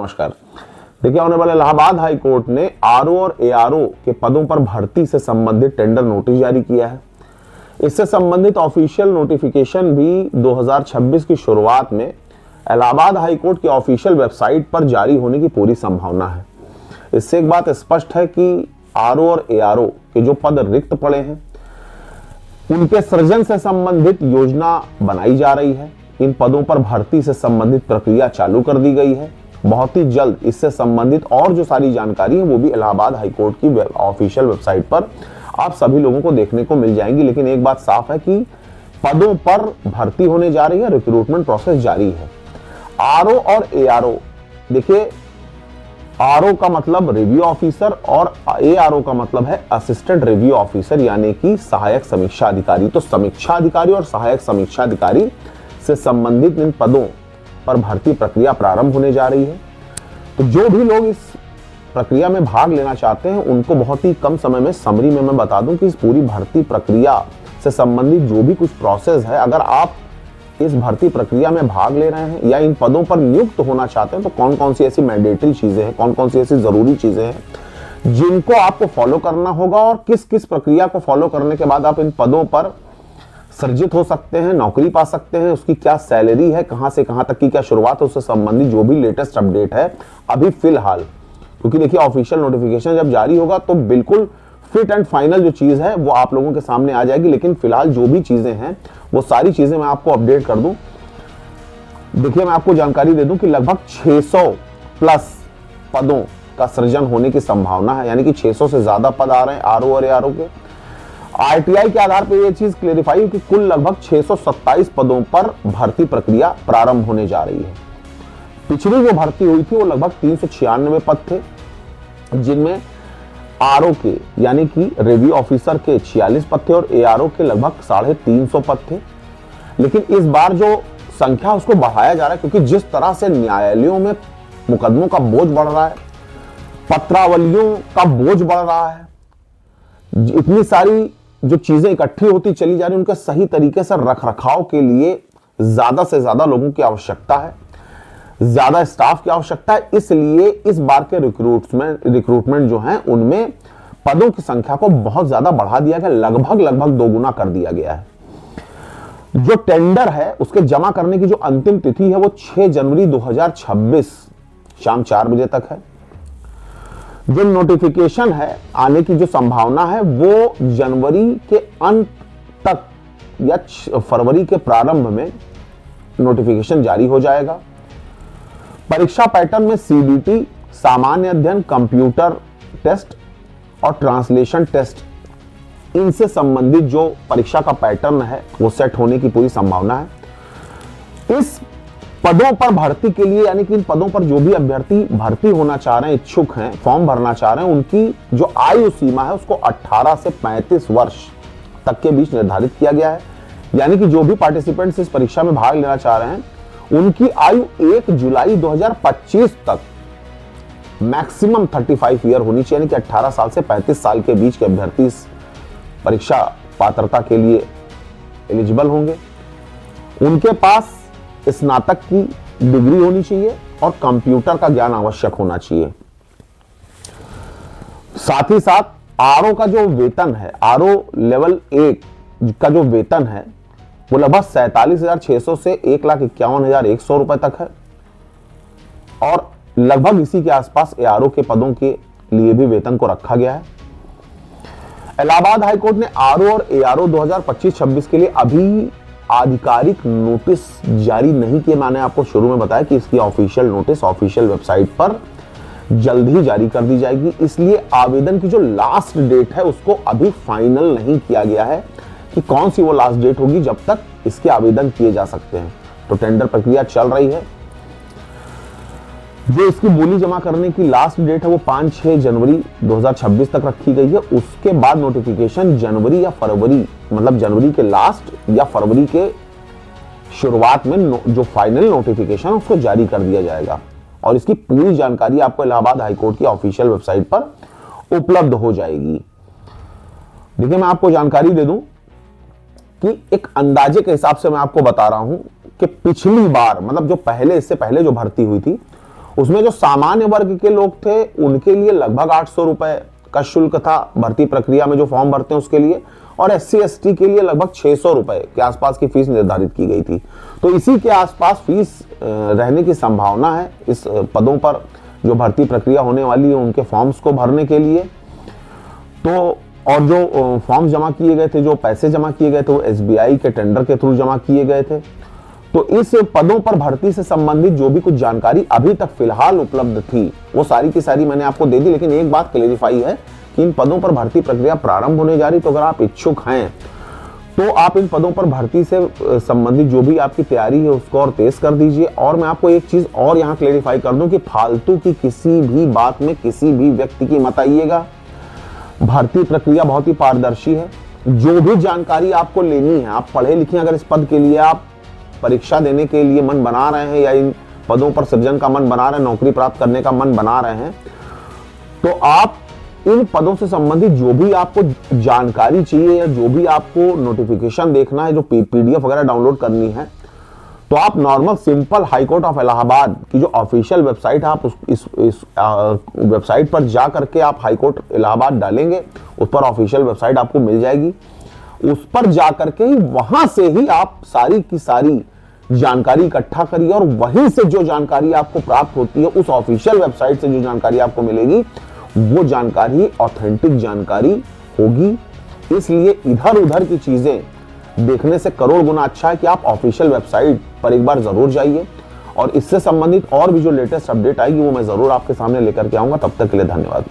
नमस्कार। देखिए, होने वाले इलाहाबाद हाई कोर्ट ने आरओ और एआरओ के पदों पर भर्ती से संबंधित टेंडर नोटिस जारी किया है। इससे संबंधित ऑफिशियल नोटिफिकेशन भी 2026 की शुरुआत में इलाहाबाद हाई कोर्ट की ऑफिशियल वेबसाइट पर जारी होने की पूरी संभावना है। इससे एक बात स्पष्ट है कि आरओ और एआरओ के जो पद रिक्त पड़े हैं उनके सृजन से संबंधित योजना बनाई जा रही है। इन पदों पर भर्ती से संबंधित प्रक्रिया चालू कर दी गई है। बहुत ही जल्द इससे संबंधित और जो सारी जानकारी है वो भी इलाहाबाद हाई कोर्ट की ऑफिशियल वेबसाइट पर आप सभी लोगों को देखने को मिल जाएंगी। लेकिन एक बात साफ है कि पदों पर भर्ती होने जा रही है, रिक्रूटमेंट प्रोसेस जारी है। आरओ और एआरओ, देखिए आरओ का मतलब रिव्यू ऑफिसर और एआरओ का मतलब है असिस्टेंट रिव्यू ऑफिसर, यानी कि सहायक समीक्षा अधिकारी। तो समीक्षा अधिकारी और सहायक समीक्षा अधिकारी से संबंधित इन पदों पर भर्ती प्रक्रिया प्रारंभ होने जा रही है। तो जो भी लोग इस प्रक्रिया में भाग लेना चाहते हैं उनको बहुत ही कम समय में समरी में मैं बता दूं कि इस पूरी भर्ती प्रक्रिया से संबंधित जो भी कुछ प्रोसेस है, अगर आप इस भर्ती प्रक्रिया में भाग ले रहे हैं या इन पदों पर नियुक्त होना चाहते हैं तो कौन कौन सी ऐसी मैंडेटरी चीजें हैं, कौन कौन सी ऐसी जरूरी चीजें हैं जिनको आपको फॉलो करना होगा और किस किस प्रक्रिया को फॉलो करने के बाद आप इन पदों पर सर्जित हो सकते हैं, नौकरी पा सकते हैं, उसकी क्या सैलरी है, कहां से कहां तक की क्या शुरुआत है, उससे संबंधित जो भी लेटेस्ट अपडेट है अभी फिलहाल, क्योंकि देखिए ऑफिशियल नोटिफिकेशन जब जारी होगा तो बिल्कुल फिट एंड फाइनल जो चीज है वो आप लोगों के सामने आ जाएगी। लेकिन फिलहाल जो भी चीजें हैं वो सारी चीजें मैं आपको अपडेट कर दूं। देखिए, मैं आपको जानकारी दे दूं कि लगभग 600 प्लस पदों का सृजन होने की संभावना है, यानी कि 600 से ज्यादा पद आ रहे हैं आरओ और एआरओ के। आरटीआई के आधार पर यह चीज क्लेरिफाई हुई कि कुल लगभग 627 पदों पर भर्ती प्रक्रिया प्रारंभ होने जा रही है। पिछली जो भर्ती हुई थी वो लगभग 396 पद थे, जिनमें आरओ के यानी कि रिव्यू ऑफिसर के 46 पद थे और एआरओ के लगभग 350 पद थे। लेकिन इस बार जो संख्या उसको बढ़ाया जा रहा है, क्योंकि जिस तरह से न्यायालयों में मुकदमों का बोझ बढ़ रहा है, पत्रावलियों का बोझ बढ़ रहा है, इतनी सारी जो चीजें इकट्ठी होती चली जा रही है, उनके सही तरीके से रखरखाव के लिए ज्यादा से ज्यादा लोगों की आवश्यकता है, ज्यादा स्टाफ की आवश्यकता है। इसलिए इस बार के रिक्रूटमेंट जो है उनमें पदों की संख्या को बहुत ज्यादा बढ़ा दिया गया, लगभग दोगुना कर दिया गया है। जो टेंडर है उसके जमा करने की जो अंतिम तिथि है वो 6 जनवरी 2026 शाम 4 बजे तक है। जो नोटिफिकेशन है आने की जो संभावना है वो जनवरी के अंत तक या फरवरी के प्रारंभ में नोटिफिकेशन जारी हो जाएगा। परीक्षा पैटर्न में सीबीटी, सामान्य अध्ययन, कंप्यूटर टेस्ट और ट्रांसलेशन टेस्ट, इनसे संबंधित जो परीक्षा का पैटर्न है वो सेट होने की पूरी संभावना है। इस पदों पर भर्ती के लिए, यानी कि इन पदों पर जो भी अभ्यर्थी भर्ती होना चाह रहे हैं, इच्छुक हैं, फॉर्म भरना चाह रहे हैं, उनकी जो आयु सीमा है उसको 18 से 35 वर्ष तक के बीच निर्धारित किया गया है। यानी कि जो भी पार्टिसिपेंट्स इस परीक्षा में भाग लेना चाह रहे हैं उनकी आयु 1 जुलाई 2025 तक मैक्सिमम 35 ईयर होनी चाहिए, यानी कि 18 साल से 35 साल के बीच के अभ्यर्थी इस परीक्षा पात्रता के लिए एलिजिबल होंगे। उनके पास स्नातक की डिग्री होनी चाहिए और कंप्यूटर का ज्ञान आवश्यक होना चाहिए। साथ ही साथ आरओ का जो वेतन है, आरओ लेवल 1 का जो वेतन है वो लगभग 47,600 से 1,51,100 रुपए तक है और लगभग इसी के आसपास एआरओ के पदों के लिए भी वेतन को रखा गया है। इलाहाबाद हाईकोर्ट ने आरओ और एआरओ 2025-26 के लिए अभी आधिकारिक नोटिस जारी नहीं किए। मैंने आपको शुरू में बताया कि इसकी ऑफिशियल नोटिस ऑफिशियल वेबसाइट पर जल्द ही जारी कर दी जाएगी। इसलिए आवेदन की जो लास्ट डेट है उसको अभी फाइनल नहीं किया गया है कि कौन सी वो लास्ट डेट होगी जब तक इसके आवेदन किए जा सकते हैं। तो टेंडर प्रक्रिया चल रही है। जो इसकी बोली जमा करने की लास्ट डेट है वो 5-6 जनवरी 2026 तक रखी गई है। उसके बाद नोटिफिकेशन जनवरी या फरवरी, मतलब जनवरी के लास्ट या फरवरी के शुरुआत में जो फाइनल नोटिफिकेशन है उसको जारी कर दिया जाएगा और इसकी पूरी जानकारी आपको इलाहाबाद हाईकोर्ट की ऑफिशियल वेबसाइट पर उपलब्ध हो जाएगी। देखिए, मैं आपको जानकारी दे दूं कि एक अंदाजे के हिसाब से मैं आपको बता रहा हूं कि पिछली बार, मतलब जो पहले, इससे पहले जो भर्ती हुई थी उसमें जो सामान्य वर्ग के लोग थे उनके लिए लगभग 800 रुपए का शुल्क था भर्ती प्रक्रिया में, जो फॉर्म भरते हैं उसके लिए, और SC ST के लिए लगभग 600 रुपए के आसपास की फीस निर्धारित की गई थी। तो इसी के आसपास फीस रहने की संभावना है इस पदों पर जो भर्ती प्रक्रिया होने वाली है उनके फॉर्म्स को भरने के लिए। तो और जो फॉर्म जमा किए गए थे, जो पैसे जमा किए गए थे, वो SBI के टेंडर के थ्रू जमा किए गए थे। तो इस पदों पर भर्ती से संबंधित जो भी कुछ जानकारी अभी तक फिलहाल उपलब्ध थी वो सारी की सारी मैंने आपको दे दी। लेकिन एक बात क्लेरिफाई है कि इन पदों पर भर्ती प्रक्रिया प्रारंभ होने जा रही, तो अगर आप इच्छुक हैं तो आप इन पदों पर भर्ती से संबंधित जो भी आपकी तैयारी है उसको और तेज कर दीजिए। और मैं आपको एक चीज और यहाँ क्लेरिफाई कर दूं कि फालतू की किसी भी बात में किसी भी व्यक्ति की मत आइएगा। भर्ती प्रक्रिया बहुत ही पारदर्शी है। जो भी जानकारी आपको लेनी है, आप पढ़े लिखे अगर इस पद के लिए आप परीक्षा देने के लिए मन बना रहे हैं या इन पदों पर सृजन का मन बना रहे हैं, नौकरी प्राप्त करने का मन बना रहे हैं, तो आप इन पदों से संबंधित जो भी आपको जानकारी चाहिए या जो भी आपको नोटिफिकेशन देखना है, जो PDF वगैरह डाउनलोड करनी है, तो आप normal simple high court of Allahabad की जो ऑफिशियल वेबसाइट है, आप इस वेबसाइट पर जा करके आप हाई कोर्ट इलाहाबाद डालेंगे, उस पर ऑफिशियल वेबसाइट आपको मिल जाएगी। उस पर जा करके ही वहां से ही आप सारी की सारी जानकारी इकट्ठा करिए और वहीं से जो जानकारी आपको प्राप्त होती है, उस ऑफिशियल वेबसाइट से जो जानकारी आपको मिलेगी, वो जानकारी ऑथेंटिक जानकारी होगी। इसलिए इधर उधर की चीजें देखने से करोड़ गुना अच्छा है कि आप ऑफिशियल वेबसाइट पर एक बार जरूर जाइए और इससे संबंधित और भी जो लेटेस्ट अपडेट आएगी वो मैं जरूर आपके सामने लेकर के आऊंगा। तब तक के लिए धन्यवाद।